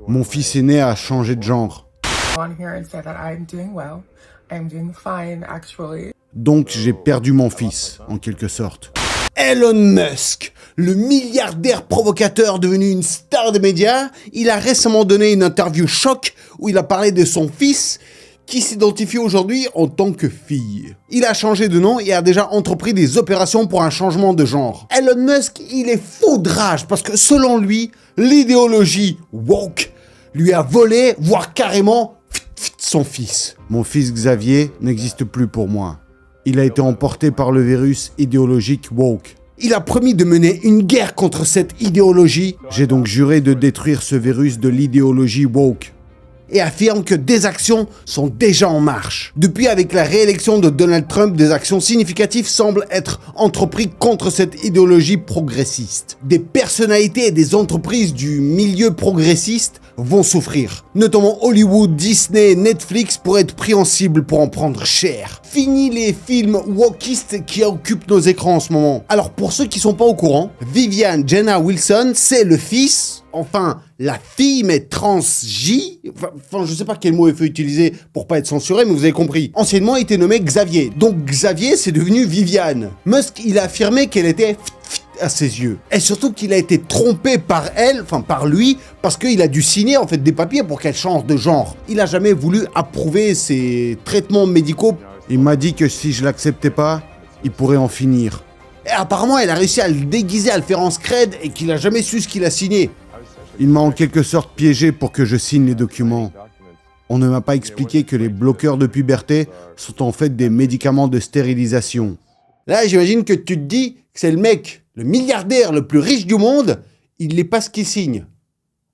Mon fils aîné a changé de genre. Donc j'ai perdu mon fils, en quelque sorte. Elon Musk, le milliardaire provocateur devenu une star des médias, il a récemment donné une interview choc où il a parlé de son fils qui s'identifie aujourd'hui en tant que fille. Il a changé de nom et a déjà entrepris des opérations pour un changement de genre. Elon Musk, il est fou de rage parce que selon lui, l'idéologie woke lui a volé, voire carrément, son fils. Mon fils Xavier n'existe plus pour moi. Il a été emporté par le virus idéologique woke. Il a promis de mener une guerre contre cette idéologie. J'ai donc juré de détruire ce virus de l'idéologie woke. Et affirme que des actions sont déjà en marche. Depuis, avec la réélection de Donald Trump, des actions significatives semblent être entreprises contre cette idéologie progressiste. Des personnalités et des entreprises du milieu progressiste vont souffrir. Notamment Hollywood, Disney, Netflix pourraient être pris en cible pour en prendre cher. Fini les films wokistes qui occupent nos écrans en ce moment. Alors pour ceux qui sont pas au courant, Vivian Jenna Wilson, c'est le fils, enfin la fille mais trans-J, enfin je sais pas quel mot il faut utiliser pour pas être censuré mais vous avez compris. Anciennement il était nommé Xavier, donc Xavier c'est devenu Vivian. Musk il a affirmé qu'elle était à ses yeux. Et surtout qu'il a été trompé par elle, enfin par lui, parce qu'il a dû signer en fait des papiers pour qu'elle change de genre. Il a jamais voulu approuver ses traitements médicaux. Il m'a dit que si je l'acceptais pas, il pourrait en finir. Et apparemment, elle a réussi à le déguiser, à le faire en scred et qu'il a jamais su ce qu'il a signé. Il m'a en quelque sorte piégé pour que je signe les documents. On ne m'a pas expliqué que les bloqueurs de puberté sont en fait des médicaments de stérilisation. Là, j'imagine que tu te dis que c'est le mec, le milliardaire le plus riche du monde, il n'est pas ce qu'il signe.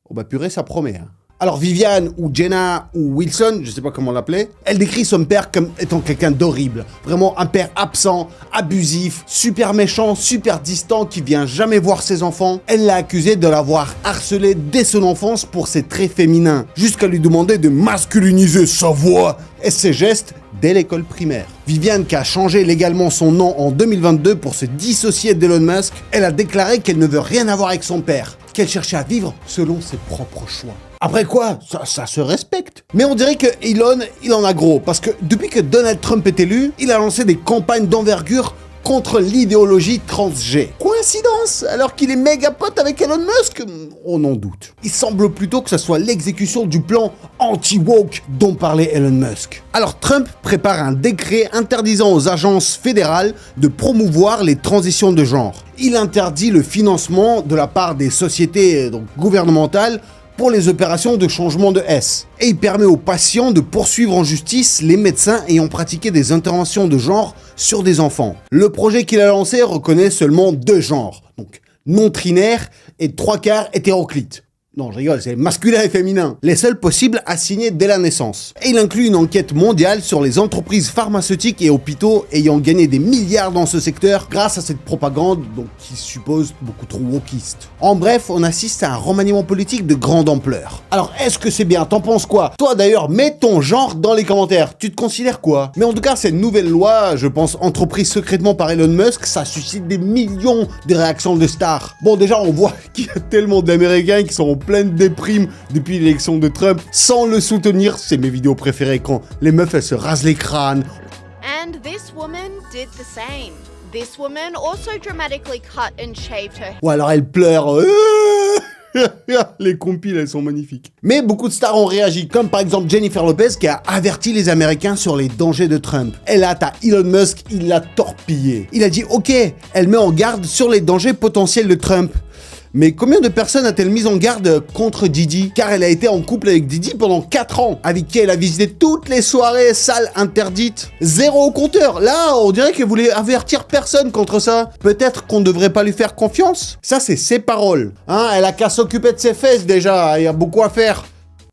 Oh bah purée, ça promet. Hein. Alors Viviane ou Jenna ou Wilson, je sais pas comment l'appeler, elle décrit son père comme étant quelqu'un d'horrible. Vraiment un père absent, abusif, super méchant, super distant, qui vient jamais voir ses enfants. Elle l'a accusé de l'avoir harcelé dès son enfance pour ses traits féminins, jusqu'à lui demander de masculiniser sa voix et ses gestes dès l'école primaire. Viviane, qui a changé légalement son nom en 2022 pour se dissocier d'Elon Musk, elle a déclaré qu'elle ne veut rien avoir avec son père, qu'elle cherchait à vivre selon ses propres choix. Après quoi, ça se respecte. Mais on dirait que Elon, il en a gros, parce que depuis que Donald Trump est élu, il a lancé des campagnes d'envergure contre l'idéologie trans-G. Coïncidence, alors qu'il est méga pote avec Elon Musk? On en doute. Il semble plutôt que ce soit l'exécution du plan anti-woke dont parlait Elon Musk. Alors Trump prépare un décret interdisant aux agences fédérales de promouvoir les transitions de genre. Il interdit le financement de la part des sociétés gouvernementales pour les opérations de changement de S. Et il permet aux patients de poursuivre en justice les médecins ayant pratiqué des interventions de genre sur des enfants. Le projet qu'il a lancé reconnaît seulement 2 genres, donc non-trinaire et 3/4 hétéroclite. Non, je rigole, c'est masculin et féminin. Les seuls possibles assignés dès la naissance. Et il inclut une enquête mondiale sur les entreprises pharmaceutiques et hôpitaux ayant gagné des milliards dans ce secteur grâce à cette propagande, donc qui suppose beaucoup trop wokiste. En bref, on assiste à un remaniement politique de grande ampleur. Alors, est-ce que c'est bien? T'en penses quoi? Toi d'ailleurs, mets ton genre dans les commentaires. Tu te considères quoi? Mais en tout cas, cette nouvelle loi, je pense, entreprise secrètement par Elon Musk, ça suscite des millions de réactions de stars. Bon, déjà, on voit qu'il y a tellement d'Américains qui sont en pleine déprime depuis l'élection de Trump sans le soutenir. C'est mes vidéos préférées quand les meufs elles se rasent les crânes. And this woman did the same. This woman also dramatically cut and shaved her. Ou alors elle pleure. Les compiles, elles sont magnifiques. Mais beaucoup de stars ont réagi, comme par exemple Jennifer Lopez qui a averti les Américains sur les dangers de Trump. Et là, t'as Elon Musk, il l'a torpillé. Il a dit ok, elle met en garde sur les dangers potentiels de Trump. Mais combien de personnes a-t-elle mis en garde contre Didi? Car elle a été en couple avec Didi pendant 4 ans, avec qui elle a visité toutes les soirées, salles interdites. 0 au compteur. Là, on dirait qu'elle voulait avertir personne contre ça. Peut-être qu'on ne devrait pas lui faire confiance? Ça, c'est ses paroles. Hein, elle a qu'à s'occuper de ses fesses déjà, il y a beaucoup à faire.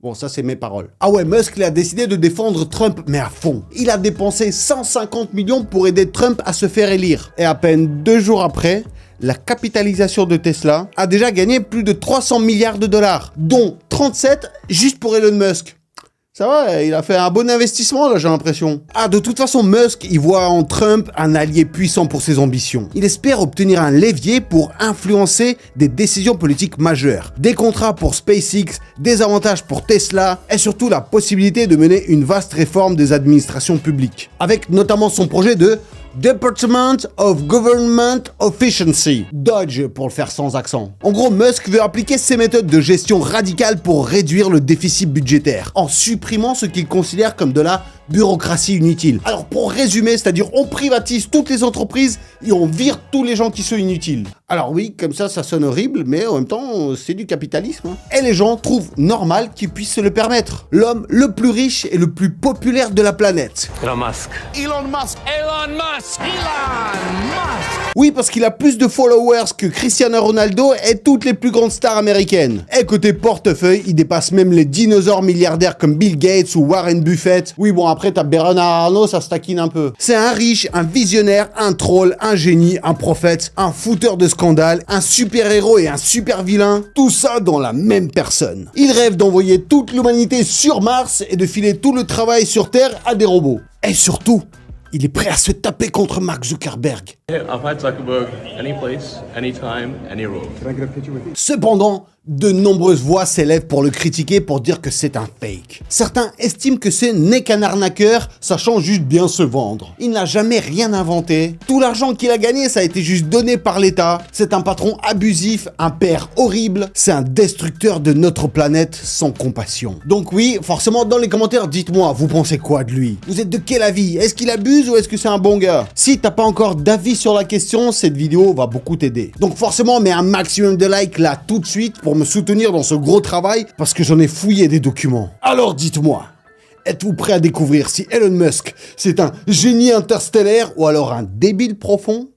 Bon, ça, c'est mes paroles. Ah ouais, Musk, il a décidé de défendre Trump, mais à fond. Il a dépensé 150 millions pour aider Trump à se faire élire. Et à peine 2 jours après, la capitalisation de Tesla a déjà gagné plus de 300 milliards de dollars, dont 37 juste pour Elon Musk. Ça va, il a fait un bon investissement, là, j'ai l'impression. Ah, de toute façon, Musk, il voit en Trump un allié puissant pour ses ambitions. Il espère obtenir un levier pour influencer des décisions politiques majeures. Des contrats pour SpaceX, des avantages pour Tesla, et surtout la possibilité de mener une vaste réforme des administrations publiques. Avec notamment son projet de Department of Government Efficiency, Dodge pour le faire sans accent. En gros, Musk veut appliquer ses méthodes de gestion radicales pour réduire le déficit budgétaire, en supprimant ce qu'il considère comme de la bureaucratie inutile. Alors pour résumer, c'est-à-dire on privatise toutes les entreprises et on vire tous les gens qui sont inutiles. Alors oui, comme ça sonne horrible, mais en même temps, c'est du capitalisme. Et les gens trouvent normal qu'ils puissent se le permettre. L'homme le plus riche et le plus populaire de la planète. Elon Musk. Elon Musk. Elon Musk. Elon Musk. Oui, parce qu'il a plus de followers que Cristiano Ronaldo et toutes les plus grandes stars américaines. Et côté portefeuille, il dépasse même les dinosaures milliardaires comme Bill Gates ou Warren Buffett. Oui, bon, après, t'as Bernard Arnault, ça se taquine un peu. C'est un riche, un visionnaire, un troll, un génie, un prophète, un fouteur de scandale, un super-héros et un super-vilain. Tout ça dans la même personne. Il rêve d'envoyer toute l'humanité sur Mars et de filer tout le travail sur Terre à des robots. Et surtout, il est prêt à se taper contre Mark Zuckerberg. I'll fight Zuckerberg any place, anytime, any role. Cependant, de nombreuses voix s'élèvent pour le critiquer, pour dire que c'est un fake. Certains estiment que ce n'est qu'un arnaqueur, sachant juste bien se vendre. Il n'a jamais rien inventé. Tout l'argent qu'il a gagné, ça a été juste donné par l'État. C'est un patron abusif, un père horrible. C'est un destructeur de notre planète sans compassion. Donc oui, forcément, dans les commentaires, dites-moi, vous pensez quoi de lui? Vous êtes de quel avis? Est-ce qu'il abuse ou est-ce que c'est un bon gars? Si t'as pas encore d'avis sur la question, cette vidéo va beaucoup t'aider. Donc forcément, mets un maximum de likes là tout de suite pour me soutenir dans ce gros travail parce que j'en ai fouillé des documents. Alors dites-moi, êtes-vous prêt à découvrir si Elon Musk c'est un génie interstellaire ou alors un débile profond?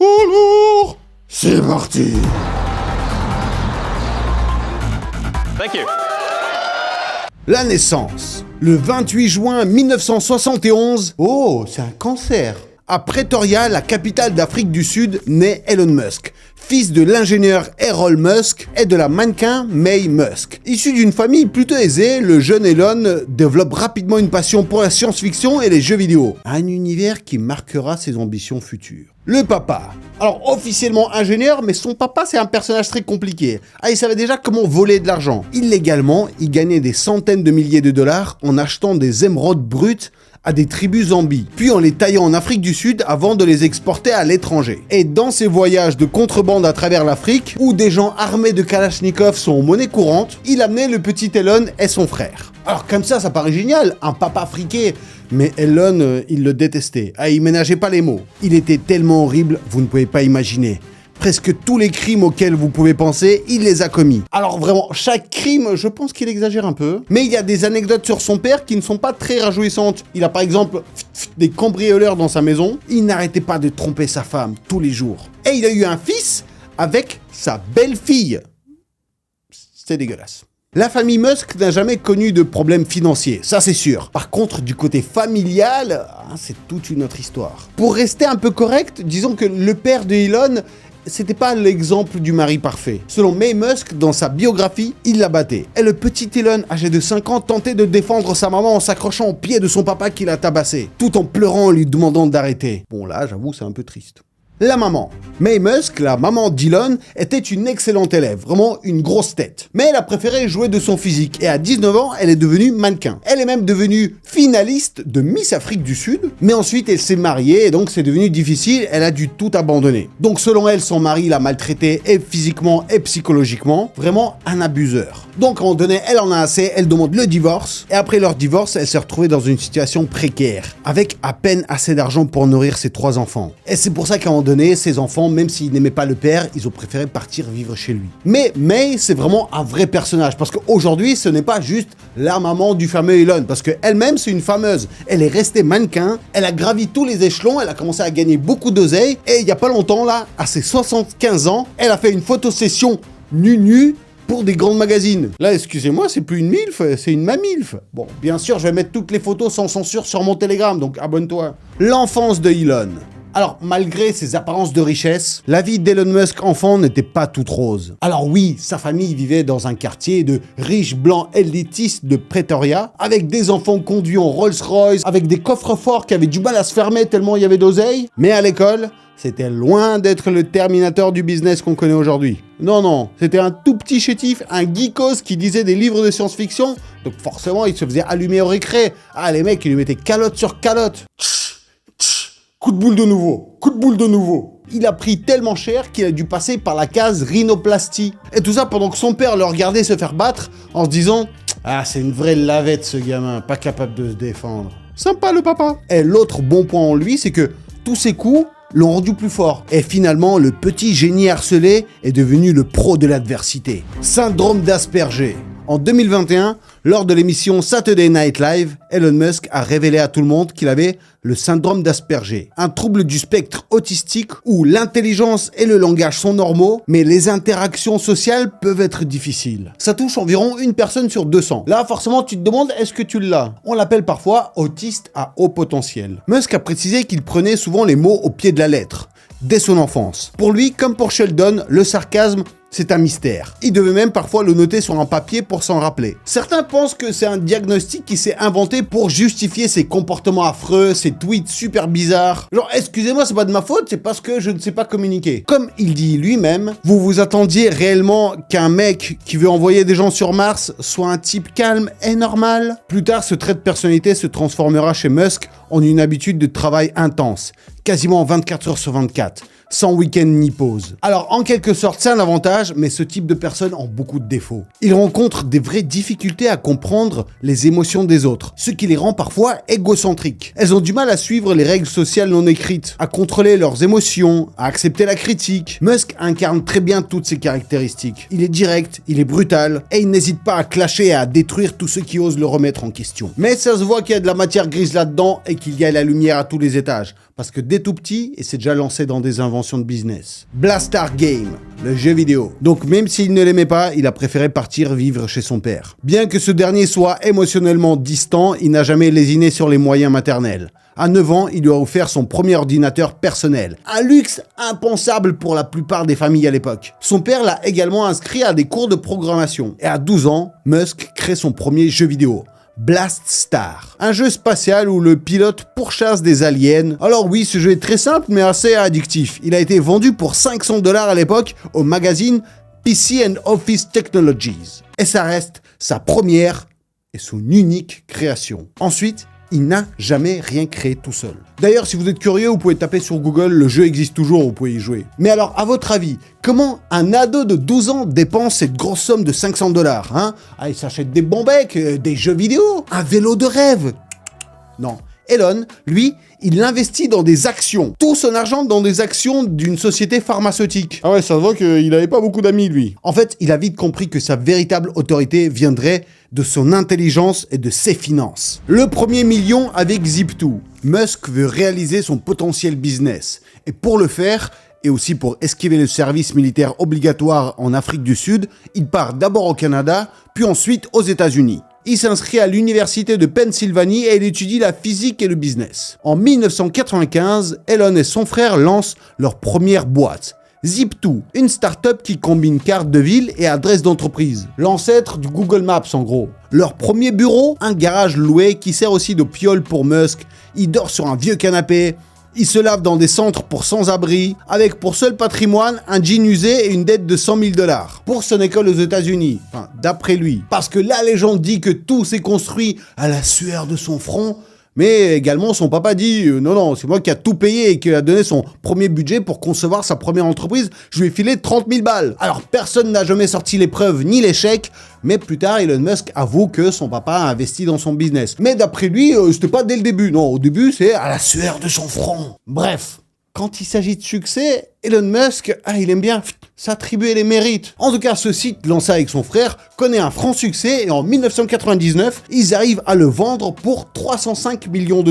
Alors, c'est parti. Thank you. La naissance. Le 28 juin 1971. Oh, c'est un cancer. À Pretoria, la capitale d'Afrique du Sud, naît Elon Musk, fils de l'ingénieur Errol Musk et de la mannequin May Musk. Issu d'une famille plutôt aisée, le jeune Elon développe rapidement une passion pour la science-fiction et les jeux vidéo, un univers qui marquera ses ambitions futures. Le papa. Alors officiellement ingénieur, mais son papa c'est un personnage très compliqué. Ah, il savait déjà comment voler de l'argent. Illégalement, il gagnait des centaines de milliers de dollars en achetant des émeraudes brutes à des tribus zombies, puis en les taillant en Afrique du Sud avant de les exporter à l'étranger. Et dans ses voyages de contrebande à travers l'Afrique, où des gens armés de Kalachnikov sont en monnaie courante, il amenait le petit Elon et son frère. Alors comme ça paraît génial, un papa friqué. Mais Elon, il le détestait. Ah, il ménageait pas les mots. Il était tellement horrible, vous ne pouvez pas imaginer. Presque tous les crimes auxquels vous pouvez penser, il les a commis. Alors vraiment, chaque crime, je pense qu'il exagère un peu. Mais il y a des anecdotes sur son père qui ne sont pas très réjouissantes. Il a par exemple des cambrioleurs dans sa maison. Il n'arrêtait pas de tromper sa femme tous les jours. Et il a eu un fils avec sa belle-fille. C'est dégueulasse. La famille Musk n'a jamais connu de problème financier, ça c'est sûr. Par contre, du côté familial, c'est toute une autre histoire. Pour rester un peu correct, disons que le père de Elon, c'était pas l'exemple du mari parfait. Selon May Musk, dans sa biographie, il la battait. Et le petit Elon, âgé de 5 ans, tentait de défendre sa maman en s'accrochant au pied de son papa qui l'a tabassé, tout en pleurant en lui demandant d'arrêter. Bon là, j'avoue, c'est un peu triste. La maman. May Musk, la maman d'Elon, était une excellente élève, vraiment une grosse tête. Mais elle a préféré jouer de son physique et à 19 ans, elle est devenue mannequin. Elle est même devenue finaliste de Miss Afrique du Sud, mais ensuite elle s'est mariée et donc c'est devenu difficile, elle a dû tout abandonner. Donc selon elle, son mari l'a maltraitée et physiquement et psychologiquement, vraiment un abuseur. Donc à un moment donné, elle en a assez, elle demande le divorce et après leur divorce, elle s'est retrouvée dans une situation précaire, avec à peine assez d'argent pour nourrir ses 3 enfants. Et c'est pour ça qu'à un moment donné, ses enfants, même s'ils n'aimaient pas le père, ils ont préféré partir vivre chez lui. Mais May, c'est vraiment un vrai personnage, parce qu'aujourd'hui, ce n'est pas juste la maman du fameux Elon, parce qu'elle-même, c'est une fameuse. Elle est restée mannequin, elle a gravi tous les échelons, elle a commencé à gagner beaucoup d'oseille, et il n'y a pas longtemps, là, à ses 75 ans, elle a fait une photosession nu pour des grands magazines. Là, excusez-moi, c'est plus une MILF, c'est une mamilf. Bon, bien sûr, je vais mettre toutes les photos sans censure sur mon Telegram, donc abonne-toi. L'enfance de Elon. Alors, malgré ses apparences de richesse, la vie d'Elon Musk enfant n'était pas toute rose. Alors oui, sa famille vivait dans un quartier de riches blancs élitistes de Pretoria, avec des enfants conduits en Rolls-Royce, avec des coffres-forts qui avaient du mal à se fermer tellement il y avait d'oseille. Mais à l'école, c'était loin d'être le Terminator du business qu'on connaît aujourd'hui. Non, c'était un tout petit chétif, un geekos qui lisait des livres de science-fiction, donc forcément il se faisait allumer au récré. Ah, les mecs, ils lui mettaient calotte sur calotte. Coup de boule de nouveau. Il a pris tellement cher qu'il a dû passer par la case rhinoplastie. Et tout ça pendant que son père le regardait se faire battre en se disant « Ah, c'est une vraie lavette ce gamin, pas capable de se défendre. » Sympa le papa. Et l'autre bon point en lui, c'est que tous ses coups l'ont rendu plus fort. Et finalement, le petit génie harcelé est devenu le pro de l'adversité. Syndrome d'Asperger. En 2021, lors de l'émission Saturday Night Live, Elon Musk a révélé à tout le monde qu'il avait le syndrome d'Asperger, un trouble du spectre autistique où l'intelligence et le langage sont normaux, mais les interactions sociales peuvent être difficiles. Ça touche environ une personne sur 200. Là, forcément, tu te demandes, est-ce que tu l'as? On l'appelle parfois autiste à haut potentiel. Musk a précisé qu'il prenait souvent les mots au pied de la lettre, dès son enfance. Pour lui, comme pour Sheldon, le sarcasme, c'est un mystère. Il devait même parfois le noter sur un papier pour s'en rappeler. Certains pensent que c'est un diagnostic qui s'est inventé pour justifier ses comportements affreux, ses tweets super bizarres. Genre, excusez-moi, c'est pas de ma faute, c'est parce que je ne sais pas communiquer. Comme il dit lui-même, vous vous attendiez réellement qu'un mec qui veut envoyer des gens sur Mars soit un type calme et normal? Plus tard, ce trait de personnalité se transformera chez Musk en une habitude de travail intense, quasiment 24 heures sur 24. Sans week-end ni pause. Alors, en quelque sorte, c'est un avantage, mais ce type de personnes ont beaucoup de défauts. Ils rencontrent des vraies difficultés à comprendre les émotions des autres, ce qui les rend parfois égocentriques. Elles ont du mal à suivre les règles sociales non écrites, à contrôler leurs émotions, à accepter la critique. Musk incarne très bien toutes ces caractéristiques. Il est direct, il est brutal, et il n'hésite pas à clasher et à détruire tous ceux qui osent le remettre en question. Mais ça se voit qu'il y a de la matière grise là-dedans et qu'il y a la lumière à tous les étages, parce que dès tout petit, il s'est déjà lancé dans des inventions de business. Blastar Game, le jeu vidéo. Donc même s'il ne l'aimait pas, il a préféré partir vivre chez son père. Bien que ce dernier soit émotionnellement distant, il n'a jamais lésiné sur les moyens maternels. À 9 ans, il lui a offert son premier ordinateur personnel. Un luxe impensable pour la plupart des familles à l'époque. Son père l'a également inscrit à des cours de programmation. Et à 12 ans, Musk crée son premier jeu vidéo. Blast Star, un jeu spatial où le pilote pourchasse des aliens. Alors oui, ce jeu est très simple mais assez addictif. Il a été vendu pour $500 à l'époque au magazine PC and Office Technologies. Et ça reste sa première et son unique création. Ensuite, il n'a jamais rien créé tout seul. D'ailleurs, si vous êtes curieux, vous pouvez taper sur Google, le jeu existe toujours, vous pouvez y jouer. Mais alors, à votre avis, comment un ado de 12 ans dépense cette grosse somme de $500, hein? Ah, il s'achète des bons becs, des jeux vidéo, un vélo de rêve. Non. Elon, lui, il investit dans des actions. Tout son argent dans des actions d'une société pharmaceutique. Ah ouais, ça se voit qu'il n'avait pas beaucoup d'amis, lui. En fait, il a vite compris que sa véritable autorité viendrait de son intelligence et de ses finances. Le premier million avec Zip2. Musk veut réaliser son potentiel business. Et pour le faire, et aussi pour esquiver le service militaire obligatoire en Afrique du Sud, il part d'abord au Canada, puis ensuite aux États-Unis. Il s'inscrit à l'université de Pennsylvanie et il étudie la physique et le business. En 1995, Elon et son frère lancent leur première boîte, Zip2, une start-up qui combine carte de ville et adresse d'entreprise. L'ancêtre du Google Maps en gros. Leur premier bureau, un garage loué qui sert aussi de piole pour Musk. Il dort sur un vieux canapé. Il se lave dans des centres pour sans-abri, avec pour seul patrimoine un jean usé et une dette de $100 000 pour son école aux États-Unis. Enfin, d'après lui. Parce que la légende dit que tout s'est construit à la sueur de son front, mais également son papa dit non, c'est moi qui a tout payé et qui a donné son premier budget pour concevoir sa première entreprise. Je lui ai filé 30 000 balles. Alors personne n'a jamais sorti les preuves ni les chèques, mais plus tard Elon Musk avoue que son papa a investi dans son business. Mais d'après lui, c'était pas dès le début. Non, au début c'est à la sueur de son front. Bref. Quand il s'agit de succès, Elon Musk, il aime bien s'attribuer les mérites. En tout cas, ce site, lancé avec son frère, connaît un franc succès et en 1999, ils arrivent à le vendre pour $305 millions.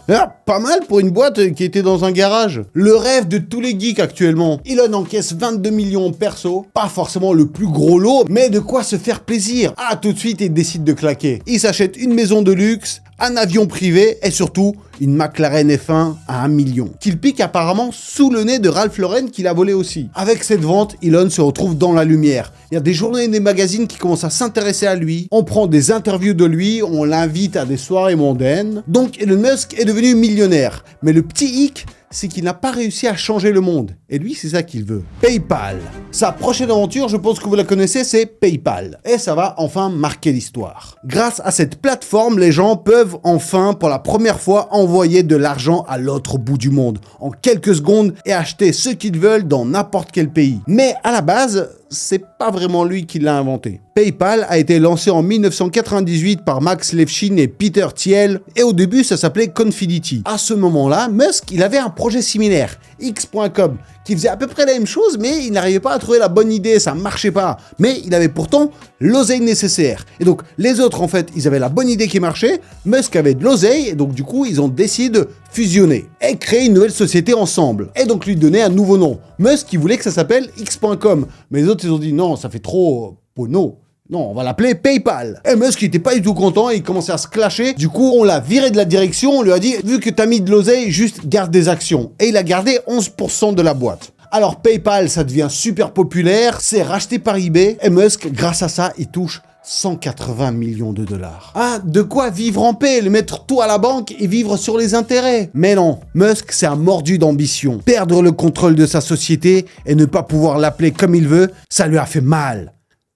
Pas mal pour une boîte qui était dans un garage. Le rêve de tous les geeks actuellement. Elon encaisse 22 millions perso, pas forcément le plus gros lot, mais de quoi se faire plaisir. Tout de suite, il décide de claquer. Il s'achète une maison de luxe, un avion privé et surtout une McLaren F1 à 1 million, qu'il pique apparemment sous le nez de Ralph Lauren qu'il a volé aussi. Avec cette vente, Elon se retrouve dans la lumière. Il y a des journaux et des magazines qui commencent à s'intéresser à lui, on prend des interviews de lui, on l'invite à des soirées mondaines. Donc Elon Musk est devenu millionnaire. Mais le petit hic, c'est qu'il n'a pas réussi à changer le monde. Et lui, c'est ça qu'il veut. PayPal. Sa prochaine aventure, je pense que vous la connaissez, c'est PayPal. Et ça va enfin marquer l'histoire. Grâce à cette plateforme, les gens peuvent enfin, pour la première fois, envoyer de l'argent à l'autre bout du monde, en quelques secondes, et acheter ce qu'ils veulent dans n'importe quel pays. Mais à la base, c'est pas vraiment lui qui l'a inventé. PayPal a été lancé en 1998 par Max Levchin et Peter Thiel, et au début ça s'appelait Confinity. À ce moment-là, Musk, il avait un projet similaire, X.com, qui faisait à peu près la même chose, mais il n'arrivait pas à trouver la bonne idée, ça marchait pas. Mais il avait pourtant l'oseille nécessaire. Et donc les autres, en fait, ils avaient la bonne idée qui marchait, Musk avait de l'oseille, et donc du coup, ils ont décidé de fusionner et créer une nouvelle société ensemble. Et donc lui donner un nouveau nom. Musk, il voulait que ça s'appelle X.com, mais les autres, ils ont dit non, ça fait trop pono. Non, on va l'appeler PayPal. Et Musk, il était pas du tout content, il commençait à se clasher. Du coup, on l'a viré de la direction, on lui a dit, vu que t'as mis de l'oseille, juste garde des actions. Et il a gardé 11% de la boîte. Alors PayPal, ça devient super populaire, c'est racheté par eBay, et Musk, grâce à ça, il touche 180 millions de dollars. Ah, de quoi vivre en paix, le mettre tout à la banque et vivre sur les intérêts. Mais non, Musk, c'est un mordu d'ambition. Perdre le contrôle de sa société et ne pas pouvoir l'appeler comme il veut, ça lui a fait mal.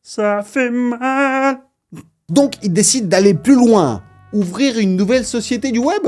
Ça fait mal. Donc, il décide d'aller plus loin. Ouvrir une nouvelle société du web ?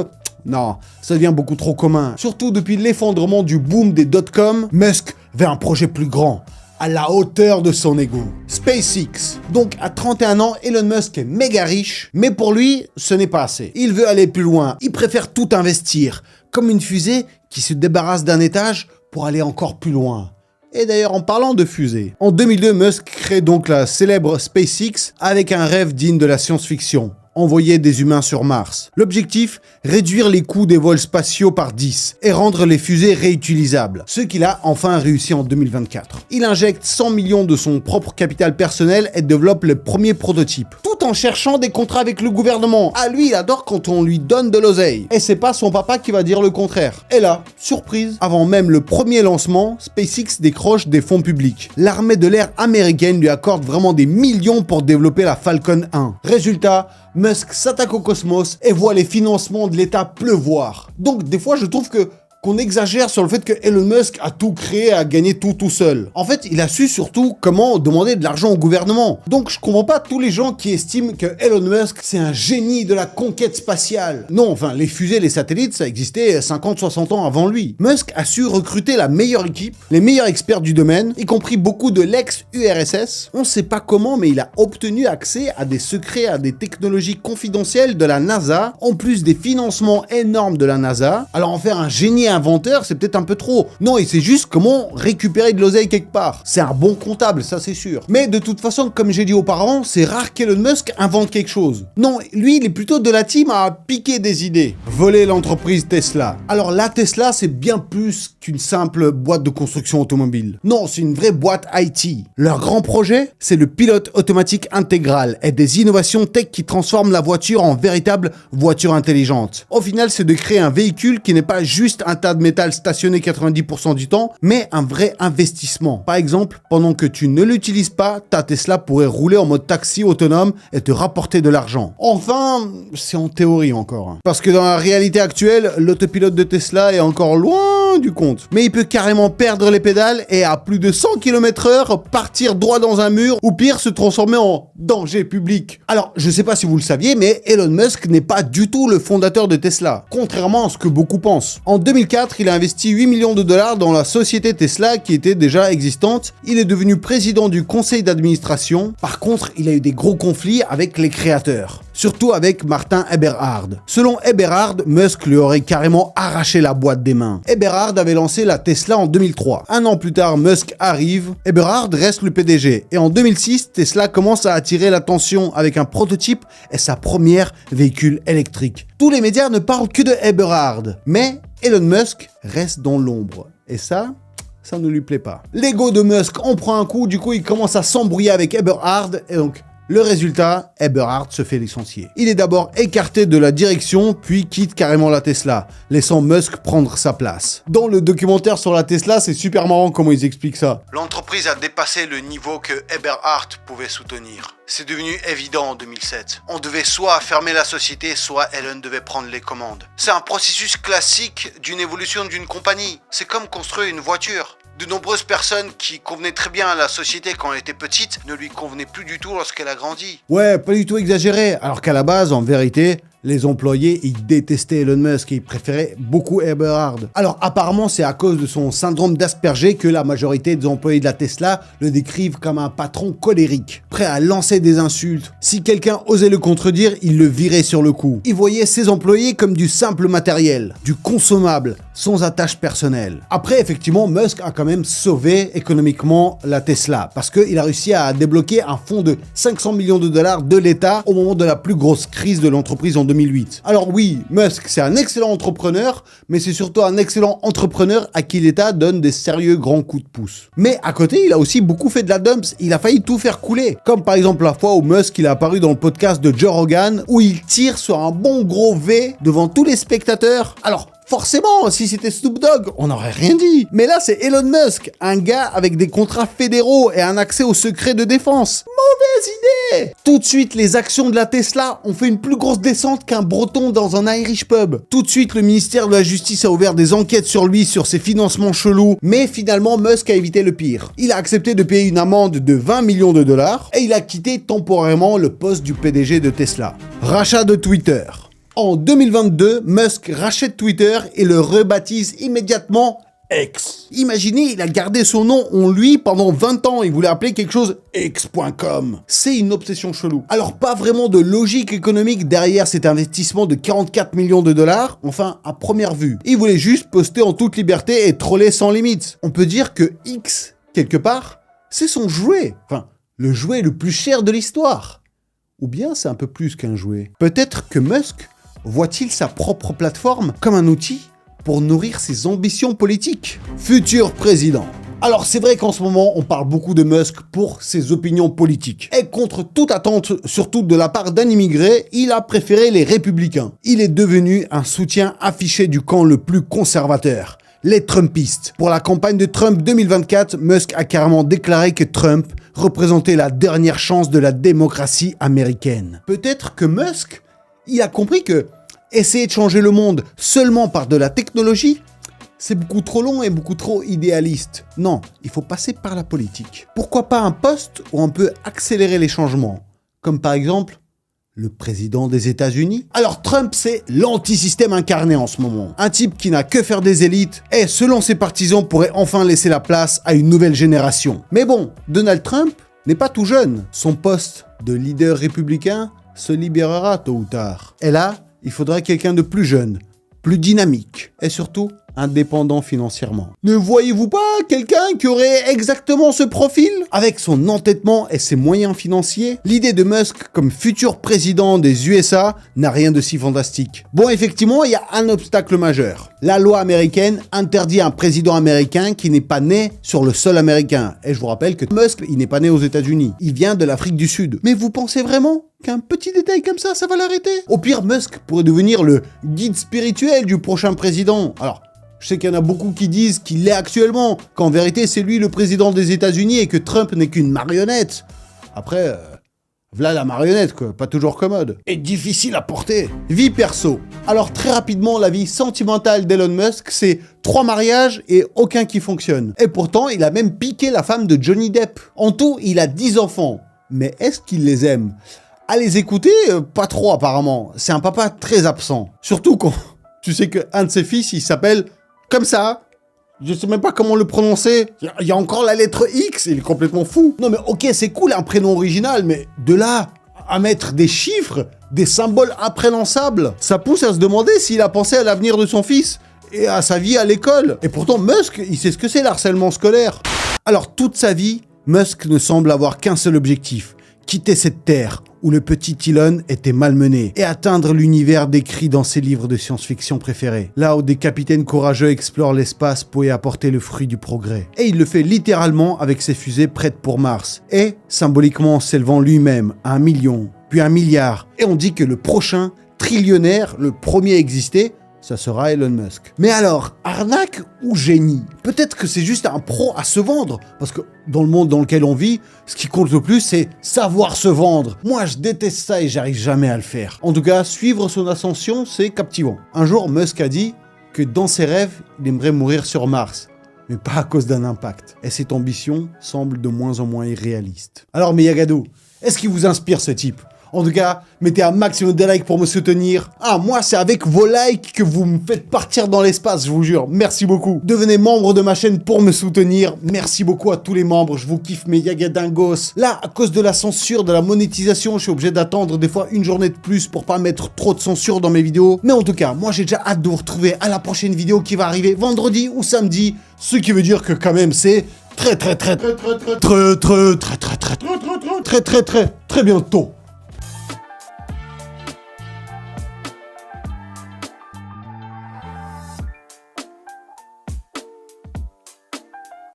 Non, ça devient beaucoup trop commun. Surtout depuis l'effondrement du boom des dot-com, Musk veut un projet plus grand, à la hauteur de son ego. SpaceX. Donc, à 31 ans, Elon Musk est méga riche, mais pour lui, ce n'est pas assez. Il veut aller plus loin. Il préfère tout investir, comme une fusée qui se débarrasse d'un étage pour aller encore plus loin. Et d'ailleurs, en parlant de fusée, en 2002, Musk crée donc la célèbre SpaceX avec un rêve digne de la science-fiction. Envoyer des humains sur Mars. L'objectif, réduire les coûts des vols spatiaux par 10 et rendre les fusées réutilisables, ce qu'il a enfin réussi en 2024. Il injecte 100 millions de son propre capital personnel et développe les premiers prototypes, tout en cherchant des contrats avec le gouvernement. Ah, lui, il adore quand on lui donne de l'oseille. Et c'est pas son papa qui va dire le contraire. Et là, surprise, avant même le premier lancement, SpaceX décroche des fonds publics. L'armée de l'air américaine lui accorde vraiment des millions pour développer la Falcon 1. Résultat, Musk s'attaque au cosmos et voit les financements de l'État pleuvoir. Donc des fois je trouve qu'on exagère sur le fait que Elon Musk a tout créé, a gagné tout seul. En fait, il a su surtout comment demander de l'argent au gouvernement. Donc je comprends pas tous les gens qui estiment que Elon Musk, c'est un génie de la conquête spatiale. Non, enfin, les fusées, les satellites, ça existait 50-60 ans avant lui. Musk a su recruter la meilleure équipe, les meilleurs experts du domaine, y compris beaucoup de l'ex-URSS. On sait pas comment, mais il a obtenu accès à des secrets, à des technologies confidentielles de la NASA, en plus des financements énormes de la NASA. Alors en faire un génie inventeur, c'est peut-être un peu trop. Non, il sait juste comment récupérer de l'oseille quelque part. C'est un bon comptable, ça c'est sûr. Mais de toute façon, comme j'ai dit auparavant, c'est rare qu'Elon Musk invente quelque chose. Non, lui, il est plutôt de la team à piquer des idées. Voler l'entreprise Tesla. Alors la Tesla, c'est bien plus qu'une simple boîte de construction automobile. Non, c'est une vraie boîte IT. Leur grand projet, c'est le pilote automatique intégral et des innovations tech qui transforment la voiture en véritable voiture intelligente. Au final, c'est de créer un véhicule qui n'est pas juste un tas de métal stationné 90% du temps, mais un vrai investissement. Par exemple, pendant que tu ne l'utilises pas, ta Tesla pourrait rouler en mode taxi autonome et te rapporter de l'argent. Enfin, c'est en théorie encore. Parce que dans la réalité actuelle, l'autopilote de Tesla est encore loin du compte. Mais il peut carrément perdre les pédales et à plus de 100 km/h partir droit dans un mur ou pire se transformer en danger public. Alors, je sais pas si vous le saviez, mais Elon Musk n'est pas du tout le fondateur de Tesla, contrairement à ce que beaucoup pensent. En 2004, il a investi 8 millions de dollars dans la société Tesla qui était déjà existante. Il est devenu président du conseil d'administration. Par contre, il a eu des gros conflits avec les créateurs. Surtout avec Martin Eberhard. Selon Eberhard, Musk lui aurait carrément arraché la boîte des mains. Eberhard avait lancé la Tesla en 2003. Un an plus tard, Musk arrive, Eberhard reste le PDG. Et en 2006, Tesla commence à attirer l'attention avec un prototype et sa première véhicule électrique. Tous les médias ne parlent que de Eberhard, mais Elon Musk reste dans l'ombre. Et ça ne lui plaît pas. L'ego de Musk en prend un coup, du coup il commence à s'embrouiller avec Eberhard et donc Le résultat, Eberhard se fait licencier. Il est d'abord écarté de la direction, puis quitte carrément la Tesla, laissant Musk prendre sa place. Dans le documentaire sur la Tesla, c'est super marrant comment ils expliquent ça. L'entreprise a dépassé le niveau que Eberhard pouvait soutenir. C'est devenu évident en 2007. On devait soit fermer la société, soit Elon devait prendre les commandes. C'est un processus classique d'une évolution d'une compagnie. C'est comme construire une voiture. De nombreuses personnes qui convenaient très bien à la société quand elle était petite ne lui convenaient plus du tout lorsqu'elle a grandi. Ouais, pas du tout exagéré. Alors qu'à la base, en vérité, les employés, ils détestaient Elon Musk et ils préféraient beaucoup Eberhard. Alors apparemment, c'est à cause de son syndrome d'Asperger que la majorité des employés de la Tesla le décrivent comme un patron colérique, prêt à lancer des insultes. Si quelqu'un osait le contredire, il le virait sur le coup. Ils voyaient ses employés comme du simple matériel, du consommable, sans attache personnelle. Après, effectivement, Musk a quand même sauvé économiquement la Tesla, parce qu'il a réussi à débloquer un fonds de 500 millions de dollars de l'État au moment de la plus grosse crise de l'entreprise en 2008. Alors oui, Musk, c'est un excellent entrepreneur, mais c'est surtout un excellent entrepreneur à qui l'État donne des sérieux grands coups de pouce. Mais à côté, il a aussi beaucoup fait de la dumps, il a failli tout faire couler. Comme par exemple la fois où Musk, il est apparu dans le podcast de Joe Rogan, où il tire sur un bon gros V devant tous les spectateurs. Alors, forcément, si c'était Snoop Dogg, on n'aurait rien dit. Mais là, c'est Elon Musk, un gars avec des contrats fédéraux et un accès aux secrets de défense. Mauvaise idée! Tout de suite, les actions de la Tesla ont fait une plus grosse descente qu'un breton dans un Irish pub. Tout de suite, le ministère de la Justice a ouvert des enquêtes sur lui, sur ses financements chelous. Mais finalement, Musk a évité le pire. Il a accepté de payer une amende de 20 millions de dollars et il a quitté temporairement le poste du PDG de Tesla. Rachat de Twitter. En 2022, Musk rachète Twitter et le rebaptise immédiatement X. Imaginez, il a gardé son nom en lui pendant 20 ans, il voulait appeler quelque chose X.com. C'est une obsession chelou. Alors pas vraiment de logique économique derrière cet investissement de 44 millions de dollars, enfin à première vue. Il voulait juste poster en toute liberté et troller sans limite. On peut dire que X, quelque part, c'est son jouet. Enfin, le jouet le plus cher de l'histoire. Ou bien c'est un peu plus qu'un jouet. Peut-être que Musk voit-il sa propre plateforme comme un outil pour nourrir ses ambitions politiques? Futur président. Alors c'est vrai qu'en ce moment, on parle beaucoup de Musk pour ses opinions politiques. Et contre toute attente, surtout de la part d'un immigré, il a préféré les républicains. Il est devenu un soutien affiché du camp le plus conservateur, les Trumpistes. Pour la campagne de Trump 2024, Musk a carrément déclaré que Trump représentait la dernière chance de la démocratie américaine. Peut-être que Musk, il a compris que essayer de changer le monde seulement par de la technologie, c'est beaucoup trop long et beaucoup trop idéaliste. Non, il faut passer par la politique. Pourquoi pas un poste où on peut accélérer les changements, comme par exemple le président des États-Unis? Alors Trump, c'est l'anti-système incarné en ce moment. Un type qui n'a que faire des élites et, selon ses partisans, pourrait enfin laisser la place à une nouvelle génération. Mais bon, Donald Trump n'est pas tout jeune. Son poste de leader républicain se libérera tôt ou tard. Et là, il faudra quelqu'un de plus jeune, plus dynamique et surtout indépendant financièrement. Ne voyez-vous pas quelqu'un qui aurait exactement ce profil? Avec son entêtement et ses moyens financiers, l'idée de Musk comme futur président des USA n'a rien de si fantastique. Bon, effectivement, il y a un obstacle majeur. La loi américaine interdit un président américain qui n'est pas né sur le sol américain. Et je vous rappelle que Musk, il n'est pas né aux États-Unis. Il vient de l'Afrique du Sud. Mais vous pensez vraiment qu'un petit détail comme ça va l'arrêter? Au pire, Musk pourrait devenir le guide spirituel du prochain président. Alors, je sais qu'il y en a beaucoup qui disent qu'il l'est actuellement, qu'en vérité c'est lui le président des États-Unis et que Trump n'est qu'une marionnette. Après, voilà la marionnette quoi, pas toujours commode. Et difficile à porter. Vie perso. Alors très rapidement, la vie sentimentale d'Elon Musk, c'est 3 mariages et aucun qui fonctionne. Et pourtant, il a même piqué la femme de Johnny Depp. En tout, il a 10 enfants. Mais est-ce qu'il les aime? À les écouter, pas trop apparemment. C'est un papa très absent. Surtout quand tu sais qu'un de ses fils, il s'appelle comme ça. Je sais même pas comment le prononcer. Il y a encore la lettre X, il est complètement fou. Non mais ok, c'est cool un prénom original, mais de là à mettre des chiffres, des symboles imprénonçables, ça pousse à se demander s'il a pensé à l'avenir de son fils et à sa vie à l'école. Et pourtant Musk, il sait ce que c'est l'harcèlement scolaire. Alors toute sa vie, Musk ne semble avoir qu'un seul objectif: quitter cette terre où le petit Elon était malmené et atteindre l'univers décrit dans ses livres de science-fiction préférés. Là où des capitaines courageux explorent l'espace pour y apporter le fruit du progrès. Et il le fait littéralement avec ses fusées prêtes pour Mars. Et symboliquement s'élevant lui-même à 1 million, puis 1 milliard. Et on dit que le prochain trillionnaire, le premier à exister, ça sera Elon Musk. Mais alors, arnaque ou génie? Peut-être que c'est juste un pro à se vendre, parce que dans le monde dans lequel on vit, ce qui compte le plus, c'est savoir se vendre. Moi, je déteste ça et j'arrive jamais à le faire. En tout cas, suivre son ascension, c'est captivant. Un jour, Musk a dit que dans ses rêves, il aimerait mourir sur Mars, mais pas à cause d'un impact. Et cette ambition semble de moins en moins irréaliste. Alors, Miyagado, est-ce qu'il vous inspire ce type? En tout cas, mettez un maximum de likes pour me soutenir. Ah, moi, c'est avec vos likes que vous me faites partir dans l'espace, je vous jure. Merci beaucoup. Devenez membre de ma chaîne pour me soutenir. Merci beaucoup à tous les membres. Je vous kiffe, mes yagadingos. Là, à cause de la censure, de la monétisation, je suis obligé d'attendre des fois une journée de plus pour pas mettre trop de censure dans mes vidéos. Mais en tout cas, moi, j'ai déjà hâte de vous retrouver à la prochaine vidéo qui va arriver vendredi ou samedi. Ce qui veut dire que quand même, c'est très bientôt.